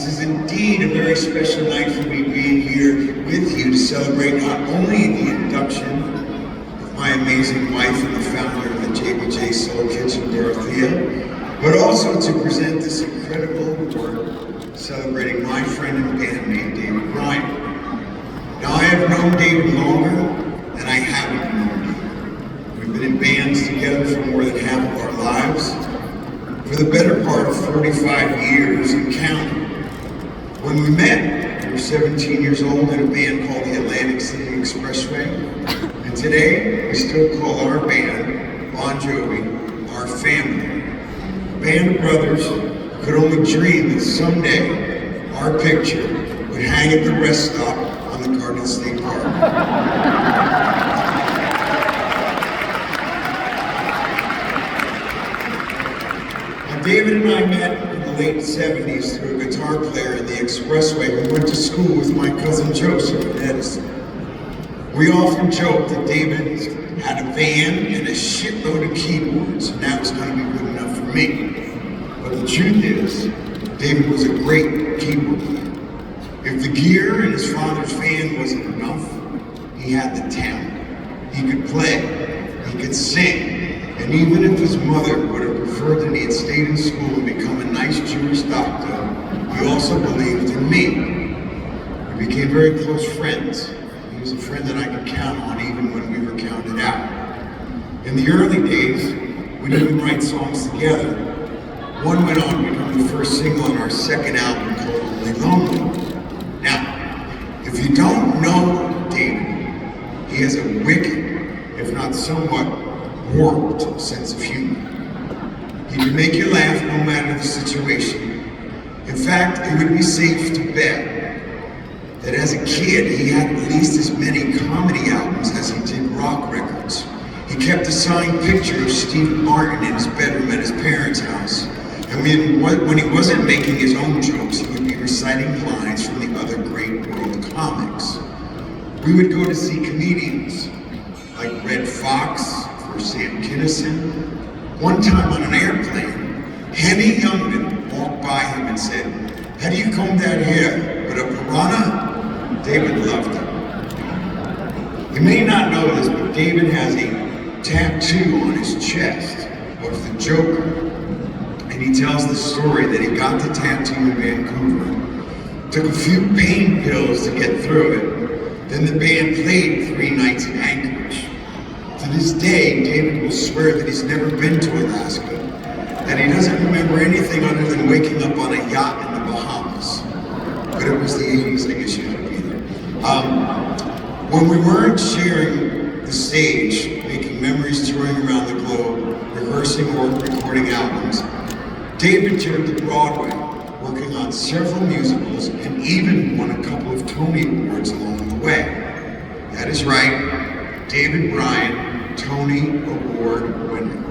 This is indeed a very special night for me being here with you to celebrate not only the induction of my amazing wife and the founder of the JBJ Soul Kitchen, Dorothea, but also to present this incredible award celebrating my friend and bandmate, David Bryan. Now, I have known David longer than I haven't known him. We've been in bands together for more than half of our lives, for the better part of 45 years and counting. When we met, we were 17 years old in a band called the Atlantic City Expressway, and today we still call our band, Bon Jovi, our family. A band of brothers who could only dream that someday our picture would hang at the rest stop on the Garden State Park. Now, David and I met in the late 70s through a guitar player in the Expressway who went to school with my cousin Joseph in Edison. We often joked that David had a van and a shitload of keyboards, and that was going to be good enough for me. But the truth is, David was a great keyboard player. If the gear in his father's van wasn't enough, he had the talent. He could play, he could sing, and even if his mother would have preferred that he had stayed in school and become a nice Jewish doctor, he also believed in me. We became very close friends. He was a friend that I could count on even when we were counted out. In the early days, we'd even write songs together. One went on to become the first single on our second album called Only Lonely. Now, if you don't know David, he has a wicked, if not somewhat warped sense of humor. He can make you laugh no matter the situation. In fact, it would be safe to bet that as a kid, he had at least as many comedy albums as he did rock records. He kept a signed picture of Steve Martin in his bedroom at his parents' house. And when he wasn't making his own jokes, he would be reciting lines from the other great world comics. We would go to see comedians like Red Fox or Sam Kinison. One time on an airplane, Henny Youngman walked by him and said, "How do you comb that hair? With a piranha?" David loved it. You may not know this, but David has a tattoo on his chest of the Joker. And he tells the story that he got the tattoo in Vancouver, took a few pain pills to get through it, then the band played 3 nights in Anchorage. To this day, David will swear that he's never been to Alaska, that he doesn't remember anything other than waking up on a yacht in the Bahamas. But it was the 80s, I guess you had to be there. When we weren't sharing the stage, making memories touring around the globe, rehearsing or recording albums, David turned to Broadway, working on several musicals and even won a couple of Tony Awards along the way. That is right, David Bryan, Tony Award winner.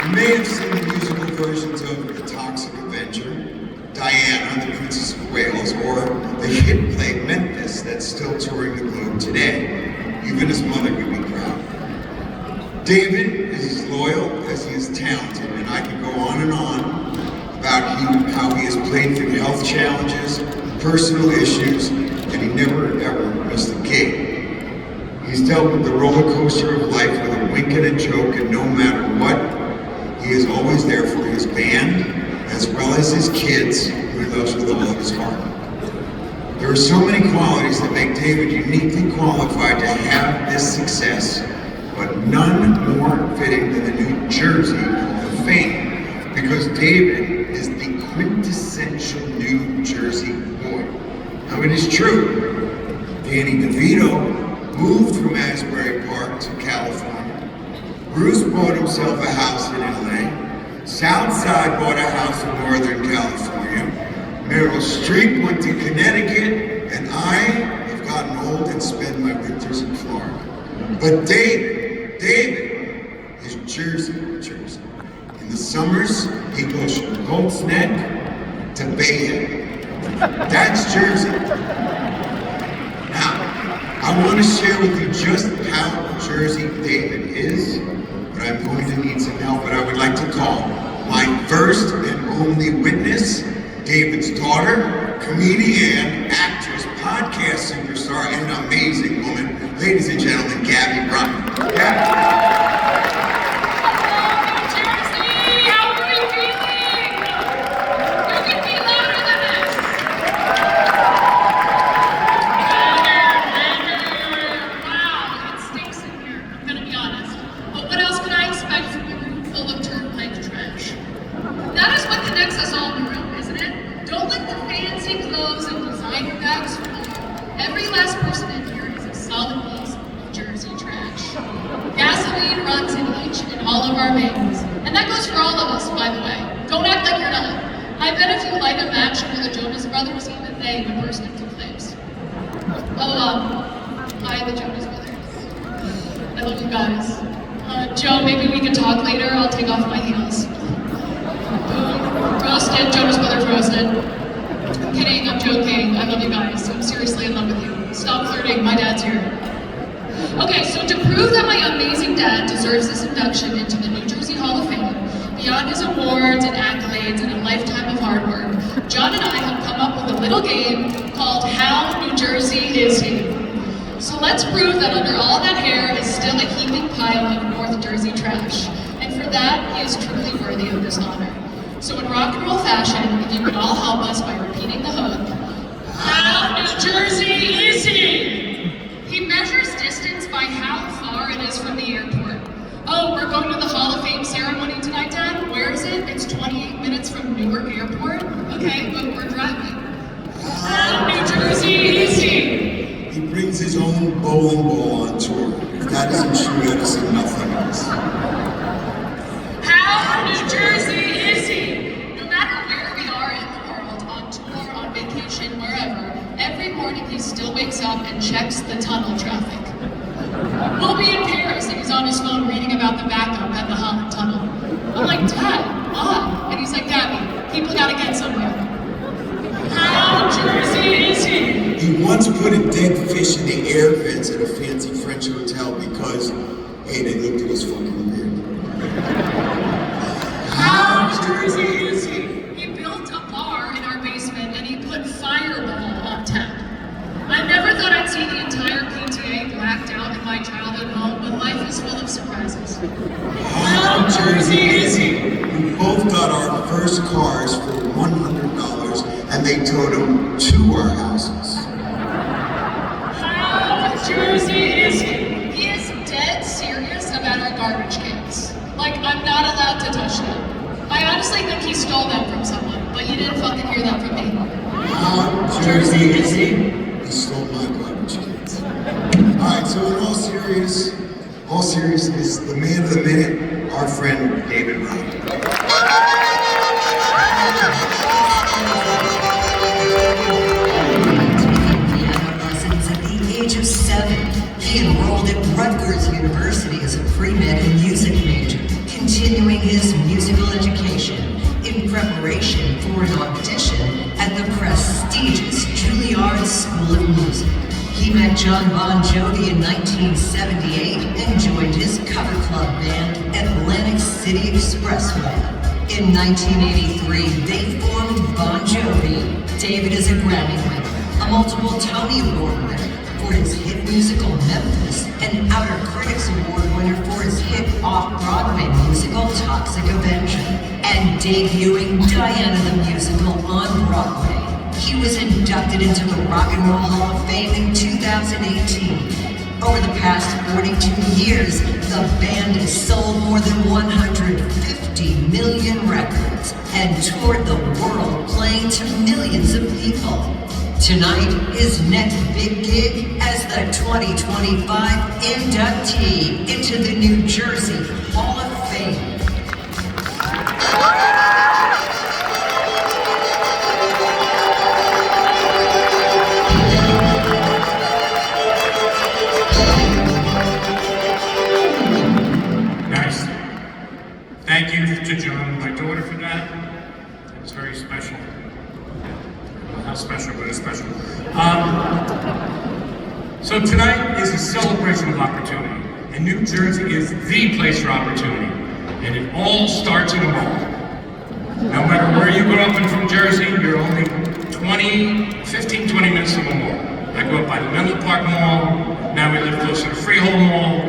You may have seen the musical versions of The Toxic Avenger, Diana, the Princess of Wales, or the hit play Memphis that's still touring the globe today. Even his mother would be proud. David is as loyal as he is talented, and I could go on and on about how he has played through health challenges, personal issues, and he never ever missed a gig. He's dealt with the roller coaster of life with a wink and a joke, and no matter what, he is always there for his band, as well as his kids, who he loves with all of his heart. There are so many qualities that make David uniquely qualified to have this success, but none more fitting than the New Jersey of Fame, because David is the quintessential New Jersey boy. Now, it is true, Danny DeVito moved from Asbury Park to California. Bruce bought himself a house in LA. Southside bought a house in Northern California. Meryl Streep went to Connecticut, and I have gotten old and spend my winters in Florida. But David is Jersey. In the summers, he goes from Colts Neck to Bayhead. That's Jersey. Now, I want to share with you just how Jersey David is, but I'm going to need some help, but I would like to call my first and only witness, David's daughter, comedian, actress, podcast superstar, and amazing woman, ladies and gentlemen, David Bryan. Gabby. Every last person in here is a solid piece of New Jersey trash. Gasoline runs in each and all of our veins. And that goes for all of us, by the way. Don't act like you're not. I bet if you light a match for the Jonas Brothers, even they would burst into flames. Hi, the Jonas Brothers. I love you guys. Joe, maybe we can talk later. I'll take off my heels. Roasted, Jonas Brothers roasted. I'm kidding, I'm joking, I love you guys. I'm seriously in love with you. Stop flirting, my dad's here. Okay, so to prove that my amazing dad deserves this induction into the New Jersey Hall of Fame, beyond his awards and accolades and a lifetime of hard work, Jon and I have come up with a little game called How New Jersey Is He? So let's prove that under all that hair is still a heaping pile of North Jersey trash. And for that, he is truly worthy of this honor. So in rock and roll fashion, if you could all help us by repeating the hook, how New Jersey is he? He measures distance by how far it is from the airport. Oh, we're going to the Hall of Fame ceremony tonight, Dad? Where is it? It's 28 minutes from Newark Airport? Okay, but we're driving. How New Jersey is he? He brings his own bowling ball on tour. If that isn't true, that isn't nothing else. How New Jersey is he? No matter where we are in the world, on tour, on vacation, wherever, every morning he still wakes up and checks the tunnel traffic. We'll be in Paris and he's on his phone reading about the backup at the Holland Tunnel. I'm like, Dad, what? And he's like, Gabby, people gotta get somewhere. How Jersey is he? He once put a dead fish in the air vents at a fancy French hotel because, hey, they looked at his fucking weird. How Jersey is he? He built a bar in our basement and he put Fireball on tap. I never thought I'd see the entire PTA blacked out in my childhood home, but life is full of surprises. How Jersey is he? We both got our first cars for $100 and they towed them to our houses. How Jersey is he? He is dead serious about our garbage cans. Like, I'm not allowed to touch them. I honestly think he stole them from someone, but you didn't fucking hear that from me. How Jersey is he? He stole my garbage cans. Alright, so in all seriousness, the man of the minute, our friend David Bryan. Lessons at the age of 7. He enrolled at Rutgers University as a pre-med and music major, continuing his musical education in preparation for an audition at the prestigious Juilliard School of Music. He met Jon Bon Jovi in 1978 and joined his cover club band, Atlantic City Expressway. In 1983, they formed Bon Jovi. David is a Grammy winner, a multiple Tony Award winner for his hit musical Memphis, and Outer Critics Award winner for his hit off-Broadway musical Toxic Avenger, and debuting Diana the Musical on Broadway. He was inducted into the Rock and Roll Hall of Fame in 2018. Over the past 42 years, the band has sold more than 150 million records and toured the world playing to millions of people. Tonight, his next big gig as the 2025 inductee into the New Jersey Hall of Fame. Thank you to Jon and my daughter for that. It's very special. How special, but it's special. So tonight is a celebration of opportunity, and New Jersey is the place for opportunity, and it all starts in a mall. grew up in from Jersey, you're only 15, 20 minutes from the mall. I grew up by the Menlo Park Mall. Now we live closer to Freehold Mall.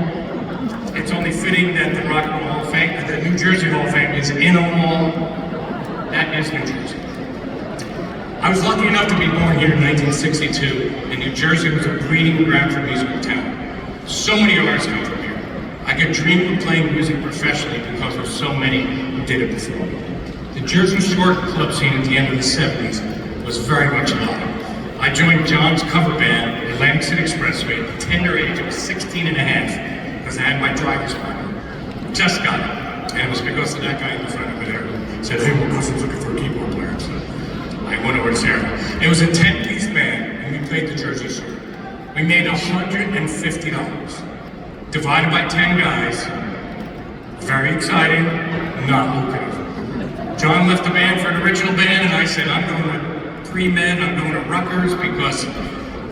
It's only fitting that the Rock and Roll Hall of Fame, the New Jersey Hall of Fame is in a mall. That is New Jersey. I was lucky enough to be born here in 1962, and New Jersey was a breeding ground for musical talent. So many artists come from here. I could dream of playing music professionally because there's so many who did it before me. The Jersey Shore club scene at the end of the 70s was very much alive. I joined John's cover band, Atlantic City Expressway, at the tender age of 16 and a half, because I had my driver's permit. Just got it. And it was because of that guy in the front over there who said, hey, my cousin's looking for a keyboard player. So I went over to Sarah. It was a 10-piece band, and we played the Jersey Shore. We made $150, divided by 10 guys. Very exciting, not lucrative. John left the band for an original band, and I said, I'm going to pre-med, I'm going to Rutgers, because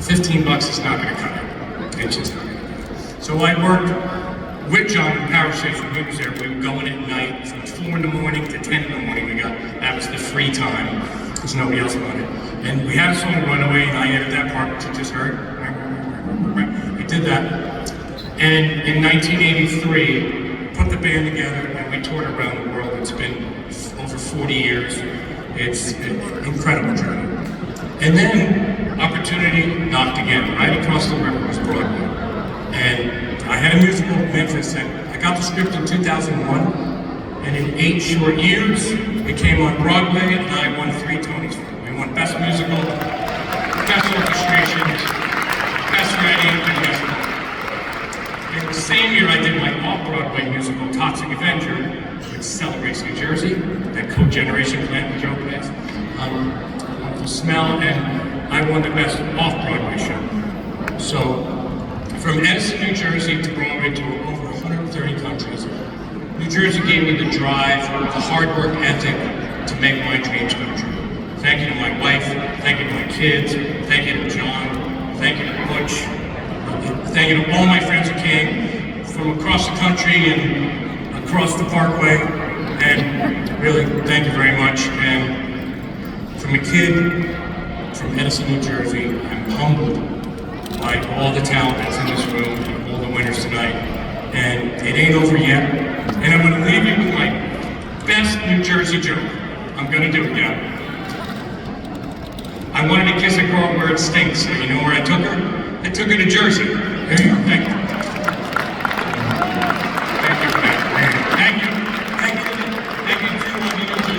$15 is not going to cut it. It's just not going to cut it. So I worked with John in Power Station when he was there. We were going at night from 4 in the morning to 10 in the morning. That was the free time, because nobody else wanted it. And we had a song, Runaway, and I added that part, which you just heard. We did that. And in 1983, put the band together, and we toured around the world. It's been over 40 years. It's an incredible journey. And then opportunity knocked again. Right across the river was Broadway. And I had a musical in Memphis, and I got the script in 2001. And in 8 short years, it came on Broadway, and I won 3 Tonys for it. We won Best Musical, Best Orchestration, Best Writing, and Best Music. In the same year, I did my off-Broadway musical, Toxic Avenger, which celebrates New Jersey, that cogeneration plant with Joe plays. Wonderful Smell, and I won the Best Off-Broadway show. So, from Edison, New Jersey to Broadway to over 130 countries, New Jersey gave me the drive, the hard work ethic to make my dreams come true. Thank you to my wife, thank you to my kids, thank you to John, thank you to Butch, thank you to all my friends who came from across the country and across the Parkway, and really, thank you very much. And from a kid from Edison, New Jersey, I'm humbled by all the talent that's in this room and all the winners tonight. And it ain't over yet. And I'm gonna leave you with my best New Jersey joke. I'm gonna do it, yeah. I wanted to kiss a girl where it stinks, so you know where I took her? I took her to Jersey. There you go, thank you.